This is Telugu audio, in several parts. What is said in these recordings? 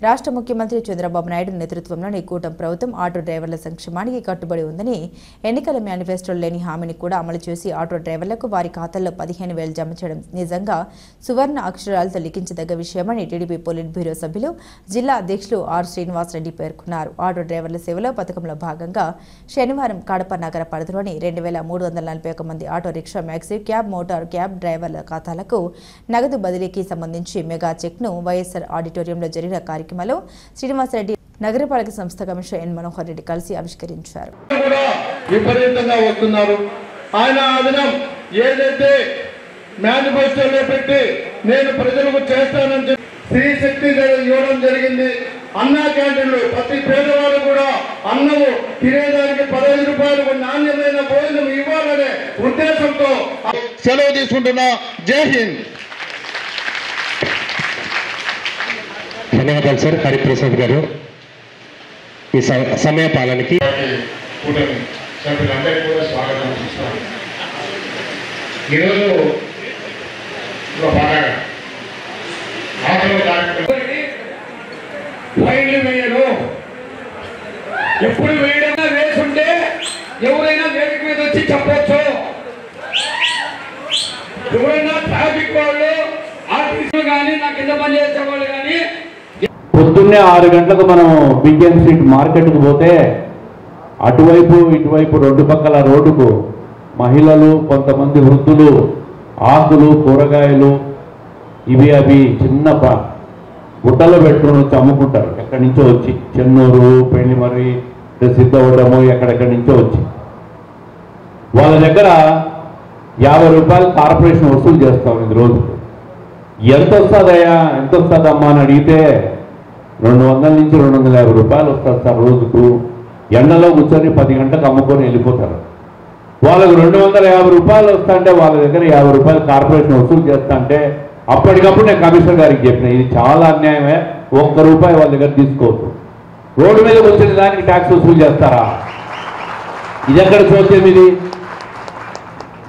రాష్ట్ర ముఖ్యమంత్రి చంద్రబాబు నాయుడు నేతృత్వంలోని కూటమి ప్రభుత్వం ఆటో డ్రైవర్ల సంక్షేమానికి కట్టుబడి ఉందని, ఎన్నికల మేనిఫెస్టోలో లేని హామీని కూడా అమలు చేసి ఆటో డ్రైవర్లకు వారి ఖాతాల్లో 15,000 జమ చేయడం నిజంగా సువర్ణ అక్షరాలతో లిఖించదగ్గ విషయమని టీడీపీ పొలిట్ బ్యూరో సభ్యులు, జిల్లా అధ్యక్షులు ఆర్ శ్రీనివాసరెడ్డి పేర్కొన్నారు. ఆటో డ్రైవర్ల సేవలో పథకంలో భాగంగా శనివారం కడప నగర పరిధిలోని 2,341 మంది auto rickshaw, maxi cab, motor cab డ్రైవర్ల ఖాతాలకు నగదు బదిలీకి సంబంధించి మెగా చెక్ను వైఎస్ఆర్ ఆడిటోరియంలో జరిగిన కార్యక్రమంలో శ్రీనివాసరెడ్డి నగరపాలక సంస్థ కమిషనర్ ఎన్ మనోహర్ రెడ్డి కలిసి ఆవిష్కరించారు. విపరీతంగా వస్తున్నారు. ఆయన అదనం ఏదైతే మేనిఫెస్టోలో పెట్టి నేను ప్రజలకు చేస్తానని స్త్రీ శక్తి ఇవ్వడం జరిగింది. అన్నా క్యాంటీన్లు ప్రతి పేదవాళ్ళు కూడా అన్నము తినేదానికి 15 రూపాయలకు నాణ్యమైన భోజనం ఇవ్వాలనే ఉద్దేశంతో సెలవు తీసుకుంటున్నా. జై హింద్. ధన్యవాదాలు సార్ హరిప్రసాద్ గారు. ఈ సమయ పాలనకి సభ్యులందరికీ కూడా స్వాగతం ఇస్తున్నాను. ఈరోజు ఫైళ్లు వేయరు. ఎప్పుడు వేయడైనా వేసుంటే ఎవరైనా వేదిక మీద వచ్చి చెప్పొచ్చు. ఎవరైనా ట్రాఫిక్ వాళ్ళు, ఆర్టీసీ కానీ నా కింద పనిచేసే వాళ్ళు కానీ పొద్దున్నే 6 గంటలకు మనం బిఎన్ స్ట్రీట్ మార్కెట్కు పోతే అటువైపు ఇటువైపు రెండు పక్కల రోడ్డుకు మహిళలు, కొంతమంది వృద్ధులు ఆకులు, కూరగాయలు ఇవి అవి చిన్న గుట్టలో పెట్టుకుని వచ్చి అమ్ముకుంటారు. ఎక్కడి నుంచో వచ్చి చెన్నూరు, పెళ్లిమర్రి, సిద్ధవడము ఎక్కడెక్కడి నుంచో వచ్చి వాళ్ళ దగ్గర 50 రూపాయలు కార్పొరేషన్ వసూలు చేస్తాం. ఇది రోజు ఎంత వస్తుందయ్యా, ఎంత వస్తుందమ్మా అని అడిగితే 200 నుంచి 250 రూపాయలు వస్తుంది సార్ రోజుకు. ఎండలో కూర్చొని 10 గంటలకు అమ్ముకొని వెళ్ళిపోతారు. వాళ్ళకు 250 రూపాయలు వస్తుంటే వాళ్ళ దగ్గర 50 రూపాయలు కార్పొరేషన్ వసూలు చేస్తా అంటే అప్పటికప్పుడు నేను కమిషనర్ గారికి చెప్పిన, ఇది చాలా అన్యాయమే, 1 రూపాయి వాళ్ళ దగ్గర తీసుకోవద్దు. రోడ్డు మీద వచ్చిన దానికి ట్యాక్స్ వసూలు చేస్తారా? ఇది ఎక్కడ చూద్దాం? ఇది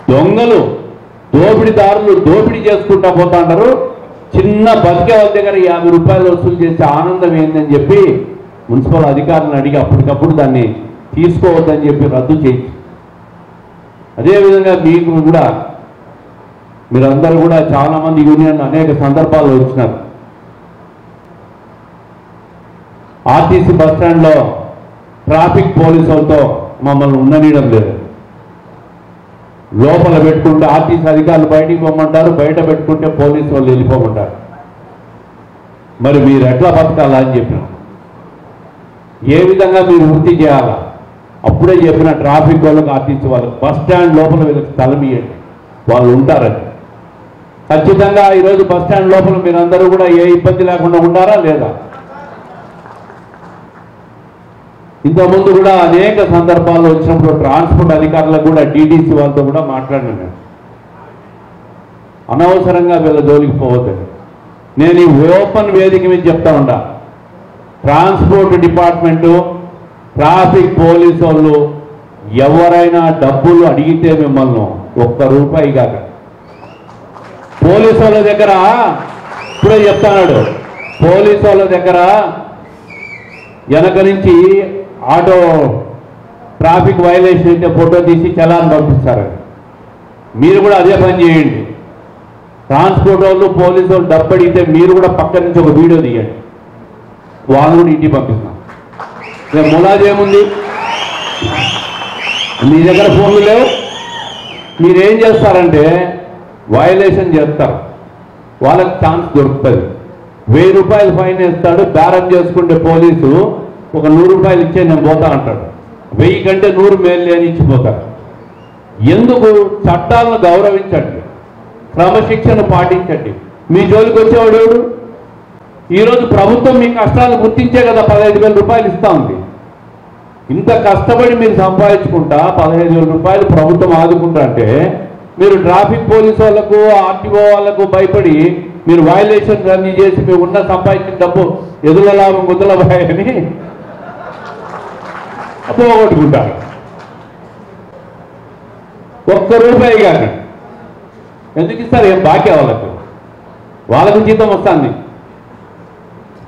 దొంగలు, దోపిడీదారులు దోపిడీ చేసుకుంటా పోతా ఉంటారు. చిన్న బతికే వాళ్ళ దగ్గర 50 రూపాయలు వసూలు చేసే ఆనందం ఏందని చెప్పి మున్సిపల్ అధికారులను అడిగి అప్పటికప్పుడు దాన్ని తీసుకోవద్దని చెప్పి రద్దు చేయి. అదేవిధంగా మీకు కూడా మీరందరూ కూడా చాలామంది యూనియన్ అనేక సందర్భాల్లో వచ్చినారు. ఆర్టీసీ బస్టాండ్లో ట్రాఫిక్ పోలీసులతో మమ్మల్ని ఉండనీయడం లేదు. లోపల పెట్టుకుంటే ఆర్టీసీ అధికారులు బయటికి పోమంటారు, బయట పెట్టుకుంటే పోలీసు వాళ్ళు వెళ్ళిపోమంటారు. మరి మీరు ఎట్లా బతకాలా అని చెప్పిన, ఏ విధంగా మీరు వృత్తి చేయాలా? అప్పుడే చెప్పిన ట్రాఫిక్ వాళ్ళకి, ఆర్టీసీ వాళ్ళకి బస్ స్టాండ్ లోపల వీళ్ళకి స్థలం ఇవ్వండి, వాళ్ళు ఉంటారని. ఖచ్చితంగా ఈరోజు బస్ స్టాండ్ లోపల మీరందరూ కూడా ఏ ఇబ్బంది లేకుండా ఉన్నారా లేదా? ఇంతకుముందు కూడా అనేక సందర్భాల్లో వచ్చినప్పుడు ట్రాన్స్పోర్ట్ అధికారులకు కూడా డీటీసీ వాళ్ళతో కూడా మాట్లాడినాను. అనవసరంగా వీళ్ళ జోలికి పోవద్దని నేను ఈ ఓపెన్ వేదిక మీద చెప్తా ఉంటా. ట్రాన్స్పోర్ట్ డిపార్ట్మెంటు, ట్రాఫిక్ పోలీసు వాళ్ళు ఎవరైనా డబ్బులు అడిగితే మిమ్మల్ని 1 రూపాయి కాక పోలీసు వాళ్ళ దగ్గర, ఇప్పుడే చెప్తాడు, పోలీసు వాళ్ళ దగ్గర వెనక నుంచి ఆటో ట్రాఫిక్ వైలేషన్ అయితే ఫోటో తీసి చలాన్ పంపిస్తారు. మీరు కూడా అదే పని చేయండి. ట్రాన్స్పోర్ట్ వాళ్ళు, పోలీసు వాళ్ళు డబ్బు అడిగితే మీరు కూడా పక్క నుంచి ఒక వీడియో తీయండి, వాళ్ళు కూడా ఇంటికి పంపిస్తాం. ములాజ్ ఏముంది? మీ దగ్గర ఫోన్లు లేవు, మీరేం చేస్తారంటే వైలేషన్ చేస్తారు, వాళ్ళకి ఛాన్స్ దొరుకుతుంది. 1000 రూపాయలు ఫైన్ వేస్తాడు, బేరం చేసుకుంటే పోలీసు ఒక 100 రూపాయలు ఇచ్చే నేను పోతా అంటాడు. 1000 కంటే 100 మేలు లేని ఇచ్చిపోతారు. ఎందుకు? చట్టాలను గౌరవించండి, క్రమశిక్షణ పాటించండి. మీ జోలికి వచ్చేవాడు ఎవడు? ఈరోజు ప్రభుత్వం మీ కష్టాలు గుర్తించే కదా 15,000 రూపాయలు ఇస్తా ఉంది. ఇంత కష్టపడి మీరు సంపాదించుకుంటా 15,000 రూపాయలు ప్రభుత్వం ఆదుకుంటా అంటే మీరు ట్రాఫిక్ పోలీసు వాళ్ళకు, ఆర్టీఓ వాళ్ళకు భయపడి మీరు వైలేషన్ అన్ని చేసి మీరు ఉన్న సంపాదించిన డబ్బు ఎదుల లాభం గుద్దల భయని పోగొట్టుకుంటారు. 1 రూపాయి కానీ ఎందుకు ఇస్తారు? ఏం బాకీ వాళ్ళకు జీతం వస్తుంది.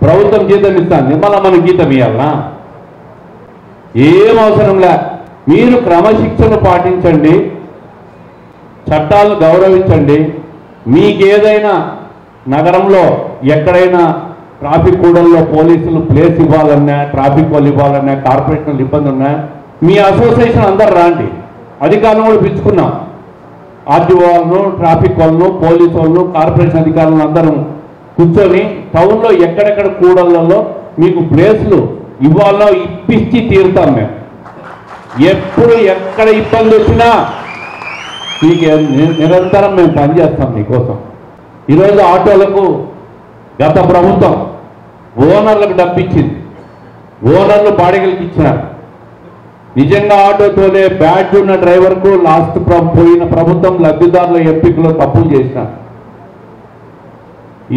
ప్రభుత్వం జీతం ఇస్తాను, మళ్ళీ మనం జీతం ఇవ్వాలనా? ఏం అవసరంలే. మీరు క్రమశిక్షణ పాటించండి, చట్టాలను గౌరవించండి. మీకేదైనా నగరంలో ఎక్కడైనా ట్రాఫిక్ కూడల్లో పోలీసులు ప్లేస్ ఇవ్వాలన్నా, ట్రాఫిక్ వాళ్ళు ఇవ్వాలన్నా, కార్పొరేషన్లు ఇబ్బంది ఉన్నా మీ అసోసియేషన్ అందరు రాండి. అధికారులను కూడా పిలుచుకున్నాం. ఆర్టీఓ వాళ్ళను, ట్రాఫిక్ వాళ్ళను, పోలీసు వాళ్ళను, కార్పొరేషన్ అధికారులను అందరం కూర్చొని టౌన్లో ఎక్కడెక్కడ కూడళ్లలో మీకు ప్లేస్లు ఇవ్వాలో ఇప్పించి తీరుతాం. మేము ఎప్పుడు ఎక్కడ ఇబ్బంది వచ్చినా మీకు నిరంతరం మేము పనిచేస్తాం మీకోసం. ఈరోజు ఆటోలకు గత ప్రభుత్వం ఓనర్లకు డబ్బిచ్చింది, ఓనర్లు బాడిగలకు ఇచ్చినారు. నిజంగా ఆటో తోలే బ్యాడ్జ్ ఉన్న డ్రైవర్కు లాస్ట్ పోయిన ప్రభుత్వం లబ్ధిదారుల ఎంపికలో తప్పులు చేసినారు.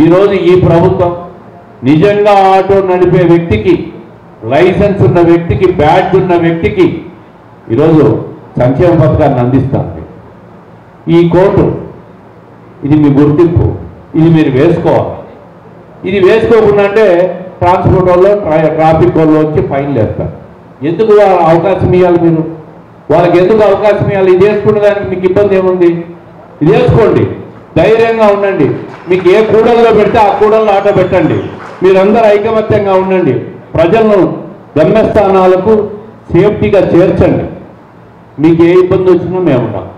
ఈరోజు ఈ ప్రభుత్వం నిజంగా ఆటో నడిపే వ్యక్తికి, లైసెన్స్ ఉన్న వ్యక్తికి, బ్యాడ్జ్ ఉన్న వ్యక్తికి ఈరోజు సంక్షేమ పథకాన్ని అందిస్తుంది. ఈ కోర్టు ఇది మీ గుర్తింపు, ఇది మీరు వేసుకోవాలి. ఇది వేసుకోకుండా అంటే ట్రాన్స్పోర్ట్ వాళ్ళు, ట్రాఫిక్ వాళ్ళు వచ్చి ఫైన్లు వేస్తారు. ఎందుకు అవకాశం ఇవ్వాలి? మీరు వాళ్ళకి ఎందుకు అవకాశం ఇవ్వాలి? ఇది వేసుకునే దానికి మీకు ఇబ్బంది ఏముంది? ఇది వేసుకోండి, ధైర్యంగా ఉండండి. మీకు ఏ కూడల్లో పెడితే ఆ కూడల్లో ఆటో పెట్టండి. మీరందరూ ఐకమత్యంగా ఉండండి. ప్రజలను గమ్యస్థానాలకు సేఫ్టీగా చేర్చండి. మీకు ఏ ఇబ్బంది వచ్చినా మేము ఉంటాం.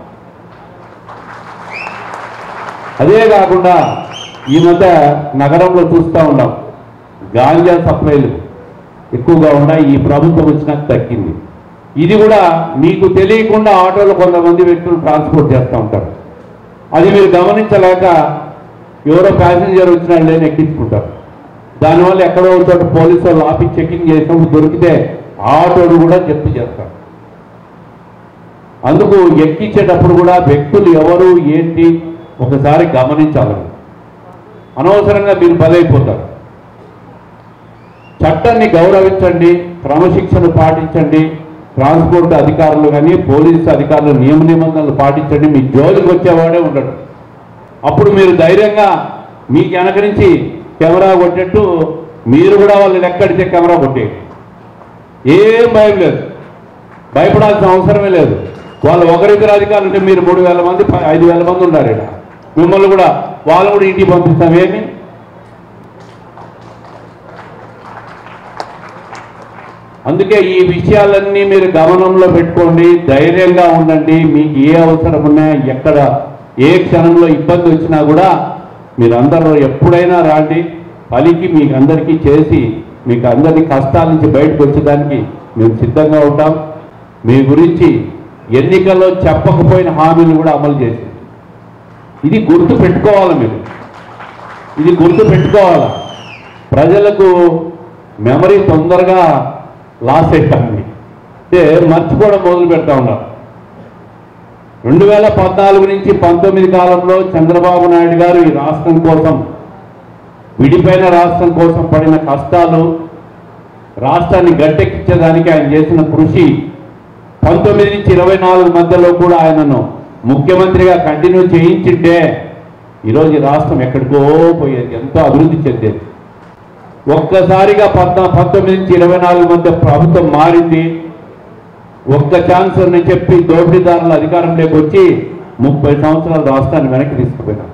అదే కాకుండా ఈ మధ్య నగరంలో చూస్తూ ఉన్నాం, గాంజా సప్లైలు ఎక్కువగా ఉన్నాయి. ఈ ప్రభుత్వం వచ్చినాక తగ్గింది. ఇది కూడా మీకు తెలియకుండా ఆటోలో కొంతమంది వ్యక్తులు ట్రాన్స్పోర్ట్ చేస్తూ ఉంటారు. అది మీరు గమనించలేక ఎవరో ప్యాసింజర్ వచ్చినా లేని ఎక్కించుకుంటారు. దానివల్ల ఎక్కడో చోట పోలీసు వాళ్ళు ఆపి చెకింగ్ చేసినప్పుడు దొరికితే ఆటోలు కూడా జప్తు చేస్తారు. అందుకు ఎక్కించేటప్పుడు కూడా వ్యక్తులు ఎవరు ఏంటి ఒకసారి గమనించాలి. అనవసరంగా మీరు బలైపోతారు. చట్టాన్ని గౌరవించండి, క్రమశిక్షణ పాటించండి. ట్రాన్స్పోర్ట్ అధికారులు కానీ పోలీసు అధికారులు నియమ నిబంధనలు పాటించండి. మీ జోలికి వచ్చేవాడే ఉండడు. అప్పుడు మీరు ధైర్యంగా మీకు వెనక నుంచి కెమెరా కొట్టేట్టు మీరు కూడా వాళ్ళు లెక్కడితే కెమెరా కొట్టేయండి. ఏం భయం లేదు, భయపడాల్సిన అవసరమే లేదు. వాళ్ళు ఒకరిద్దరు అధికారులు ఉంటే మీరు 3,000 మంది 5,000 మంది ఉన్నారు ఇక్కడ. మిమ్మల్ని కూడా వాళ్ళు కూడా ఇంటికి పంపిస్తాం. ఏమి అందుకే ఈ విషయాలన్నీ మీరు గమనంలో పెట్టుకోండి, ధైర్యంగా ఉండండి. మీకు ఏ అవసరం ఉన్నా, ఎక్కడ ఏ క్షణంలో ఇబ్బంది వచ్చినా కూడా మీరందరూ ఎప్పుడైనా రాండి. పలికి మీకు అందరికీ చేసి మీకు అందరినీ కష్టాల నుంచి బయటకు వచ్చేదానికి మేము సిద్ధంగా ఉంటాం. మీ గురించి ఎన్నికల్లో చెప్పకపోయిన హామీలు కూడా అమలు చేసి ఇది గుర్తు పెట్టుకోవాలి. మీరు ఇది గుర్తు పెట్టుకోవాలి. ప్రజలకు మెమరీ తొందరగా లాస్ అవుతుంది, అంటే మర్చిపోవడం మొదలు పెడతా ఉన్నారు. 2014 నుంచి 19 కాలంలో చంద్రబాబు నాయుడు గారు ఈ రాష్ట్రం కోసం, విడిపోయిన రాష్ట్రం కోసం పడిన కష్టాలు, రాష్ట్రాన్ని గట్టెక్కించడానికి ఆయన చేసిన కృషి, 19 నుంచి 24 మధ్యలో కూడా ఆయనను ముఖ్యమంత్రిగా కంటిన్యూ చేయించింటే ఈరోజు ఈ రాష్ట్రం ఎక్కడికో పోయేది, ఎంతో అభివృద్ధి చెందేది. ఒక్కసారిగా 19 నుంచి 24 మధ్య ప్రభుత్వం మారింది. ఒక్క ఛాన్స్ అని చెప్పి దోపిడీదారుల అధికారంలోకి వచ్చి 30 సంవత్సరాల రాష్ట్రాన్ని వెనక్కి తీసుకుపోయినారు.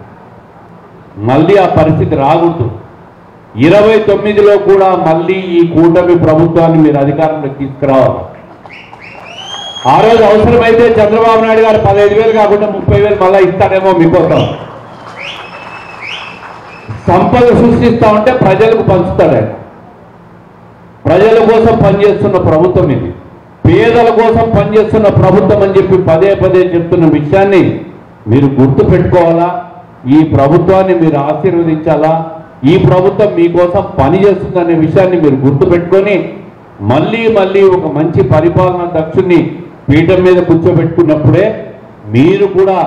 మళ్ళీ ఆ పరిస్థితి రాకూడదు. 29లో కూడా మళ్ళీ ఈ కూటమి ప్రభుత్వాన్ని మీరు అధికారంలోకి తీసుకురావాలి. ఆ రోజు అవసరమైతే చంద్రబాబు నాయుడు గారు 15,000 కాకుండా 30,000 మళ్ళీ ఇస్తాడేమో మీకోసం. సంపద సృష్టిస్తా ఉంటే ప్రజలకు పంచుతాడు ఆయన. ప్రజల కోసం పనిచేస్తున్న ప్రభుత్వం ఇది, పేదల కోసం పనిచేస్తున్న ప్రభుత్వం అని చెప్పి పదే పదే చెప్తున్న విషయాన్ని మీరు గుర్తు పెట్టుకోవాలా. ఈ ప్రభుత్వాన్ని మీరు ఆశీర్వదించాలా. ఈ ప్రభుత్వం మీకోసం పనిచేస్తుందనే విషయాన్ని మీరు గుర్తు పెట్టుకొని మళ్ళీ మళ్ళీ ఒక మంచి పరిపాలనా దక్షుణ్ణి పీఠం మీద కూర్చోబెట్టుకున్నప్పుడే మీరు కూడా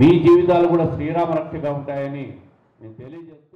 మీ జీవితాలు కూడా శ్రీరామ రక్షగా ఉంటాయని నేను తెలియజేస్తాను.